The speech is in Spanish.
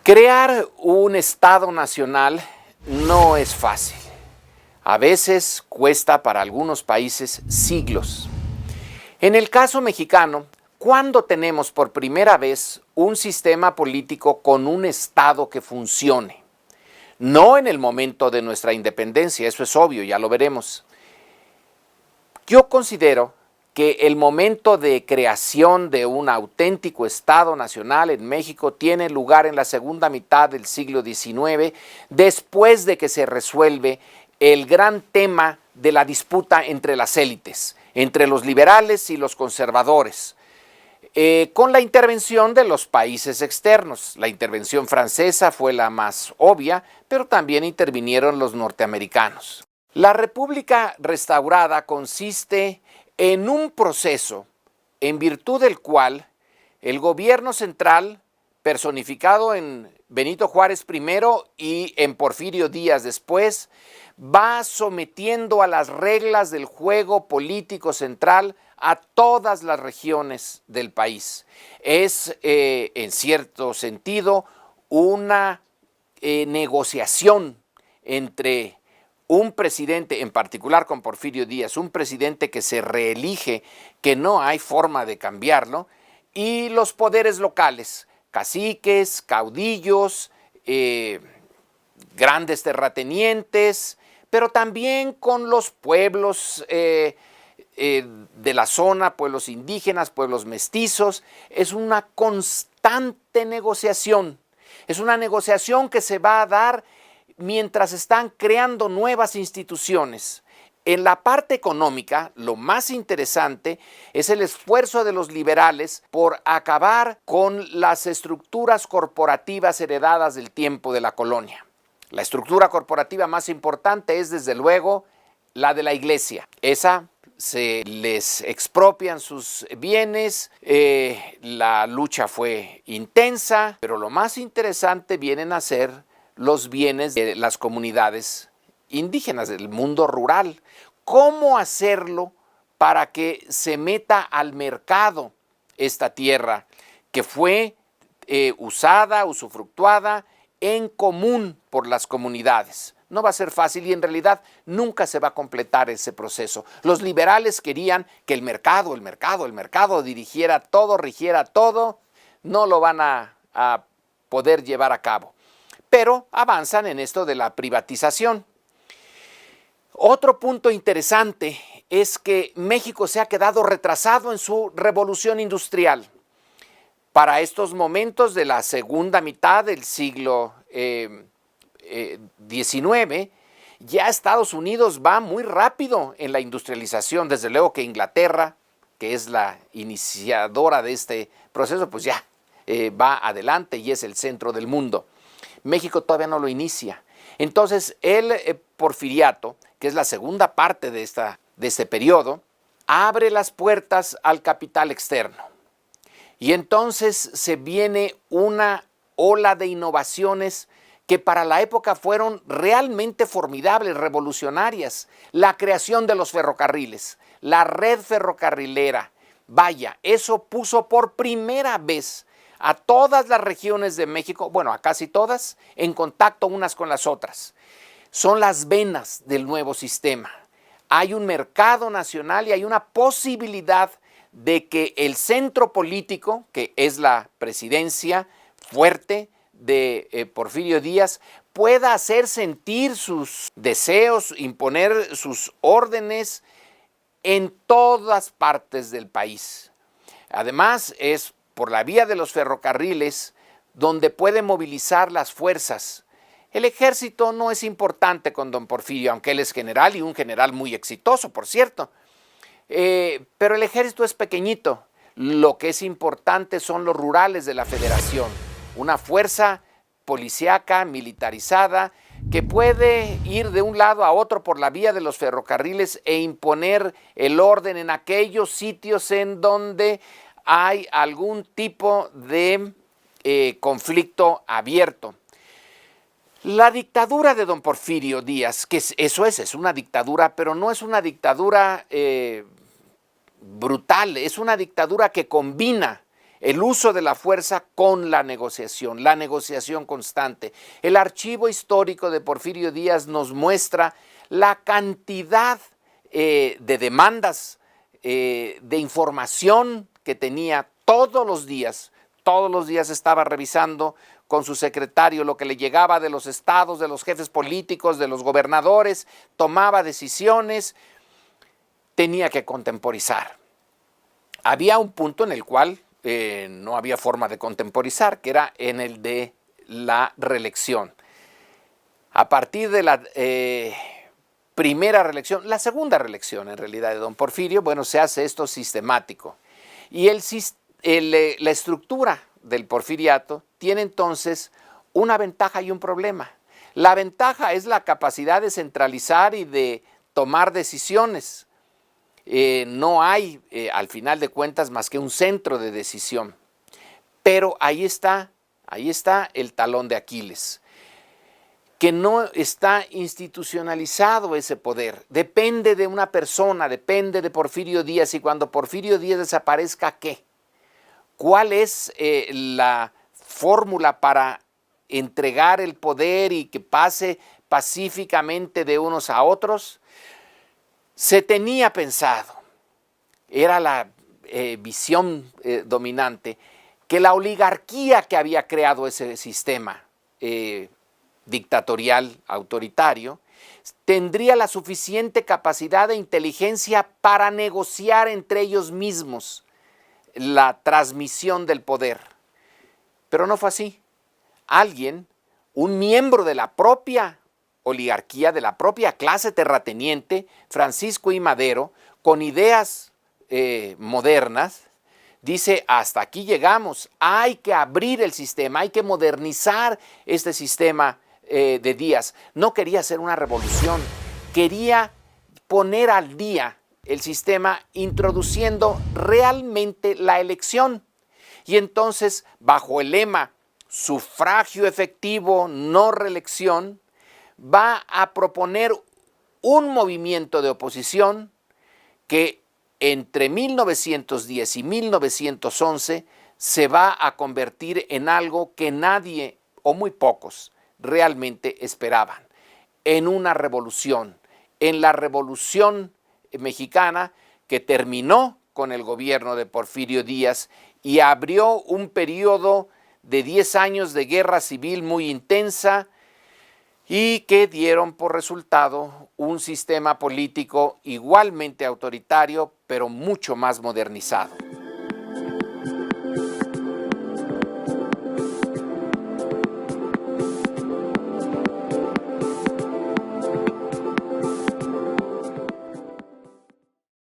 Crear un Estado nacional no es fácil. A veces cuesta para algunos países siglos. En el caso mexicano, ¿cuándo tenemos por primera vez un sistema político con un Estado que funcione? No en el momento de nuestra independencia, eso es obvio, ya lo veremos. Yo considero que el momento de creación de un auténtico Estado nacional en México tiene lugar en la segunda mitad del siglo XIX, después de que se resuelve el gran tema de la disputa entre las élites, entre los liberales y los conservadores, con la intervención de los países externos. La intervención francesa fue la más obvia, pero también intervinieron los norteamericanos. La República restaurada consiste en un proceso en virtud del cual el gobierno central, personificado en Benito Juárez primero y en Porfirio Díaz después, va sometiendo a las reglas del juego político central a todas las regiones del país. Es, en cierto sentido, una negociación entre un presidente, en particular con Porfirio Díaz, un presidente que se reelige, que no hay forma de cambiarlo, y los poderes locales, caciques, caudillos, grandes terratenientes, pero también con los pueblos de la zona, pueblos indígenas, pueblos mestizos. Es una constante negociación. Es una negociación que se va a dar mientras están creando nuevas instituciones. En la parte económica, lo más interesante es el esfuerzo de los liberales por acabar con las estructuras corporativas heredadas del tiempo de la colonia. La estructura corporativa más importante es, desde luego, la de la iglesia. Esa se les expropian sus bienes, la lucha fue intensa, pero lo más interesante vienen a ser los bienes de las comunidades indígenas, del mundo rural. ¿Cómo hacerlo para que se meta al mercado esta tierra que fue usada, usufructuada en común por las comunidades? No va a ser fácil y en realidad nunca se va a completar ese proceso. Los liberales querían que el mercado dirigiera todo, rigiera todo. No lo van a poder llevar a cabo, pero avanzan en esto de la privatización. Otro punto interesante es que México se ha quedado retrasado en su revolución industrial. Para estos momentos de la segunda mitad del siglo XIX, ya Estados Unidos va muy rápido en la industrialización. Desde luego que Inglaterra, que es la iniciadora de este proceso, pues ya va adelante y es el centro del mundo. México todavía no lo inicia. Entonces, el porfiriato, que es la segunda parte de este periodo, abre las puertas al capital externo. Y entonces se viene una ola de innovaciones que para la época fueron realmente formidables, revolucionarias. La creación de los ferrocarriles, la red ferrocarrilera. Vaya, eso puso por primera vez a todas las regiones de México, bueno, a casi todas, en contacto unas con las otras. Son las venas del nuevo sistema. Hay un mercado nacional y hay una posibilidad de que el centro político, que es la presidencia fuerte de Porfirio Díaz, pueda hacer sentir sus deseos, imponer sus órdenes en todas partes del país. Además, es por la vía de los ferrocarriles donde puede movilizar las fuerzas. El ejército no es importante con don Porfirio, aunque él es general y un general muy exitoso, por cierto. Pero el ejército es pequeñito. Lo que es importante son los rurales de la Federación. Una fuerza policíaca, militarizada, que puede ir de un lado a otro por la vía de los ferrocarriles e imponer el orden en aquellos sitios en donde hay algún tipo de conflicto abierto. La dictadura de don Porfirio Díaz, que es una dictadura, pero no es una dictadura brutal, es una dictadura que combina el uso de la fuerza con la negociación constante. El archivo histórico de Porfirio Díaz nos muestra la cantidad de demandas, de información que tenía todos los días estaba revisando con su secretario lo que le llegaba de los estados, de los jefes políticos, de los gobernadores, tomaba decisiones, tenía que contemporizar. Había un punto en el cual no había forma de contemporizar, que era en el de la reelección. A partir de la primera reelección, la segunda reelección en realidad de don Porfirio, bueno, se hace esto sistemático. Y la estructura del porfiriato tiene entonces una ventaja y un problema. La ventaja es la capacidad de centralizar y de tomar decisiones. No hay, al final de cuentas, más que un centro de decisión. Pero ahí está el talón de Aquiles, que no está institucionalizado ese poder. Depende de una persona, depende de Porfirio Díaz, y cuando Porfirio Díaz desaparezca, ¿qué? ¿Cuál es la fórmula para entregar el poder y que pase pacíficamente de unos a otros? Se tenía pensado, era la visión dominante, que la oligarquía que había creado ese sistema dictatorial, autoritario, tendría la suficiente capacidad de inteligencia para negociar entre ellos mismos la transmisión del poder. Pero no fue así. Alguien, un miembro de la propia oligarquía, de la propia clase terrateniente, Francisco I. Madero, con ideas modernas, dice: hasta aquí llegamos, hay que abrir el sistema, hay que modernizar este sistema de Díaz. No quería hacer una revolución, quería poner al día el sistema introduciendo realmente la elección. Y entonces, bajo el lema sufragio efectivo, no reelección, va a proponer un movimiento de oposición que entre 1910 y 1911 se va a convertir en algo que nadie o muy pocos realmente esperaban, en una revolución, en la Revolución Mexicana, que terminó con el gobierno de Porfirio Díaz y abrió un periodo de 10 años de guerra civil muy intensa y que dieron por resultado un sistema político igualmente autoritario, pero mucho más modernizado.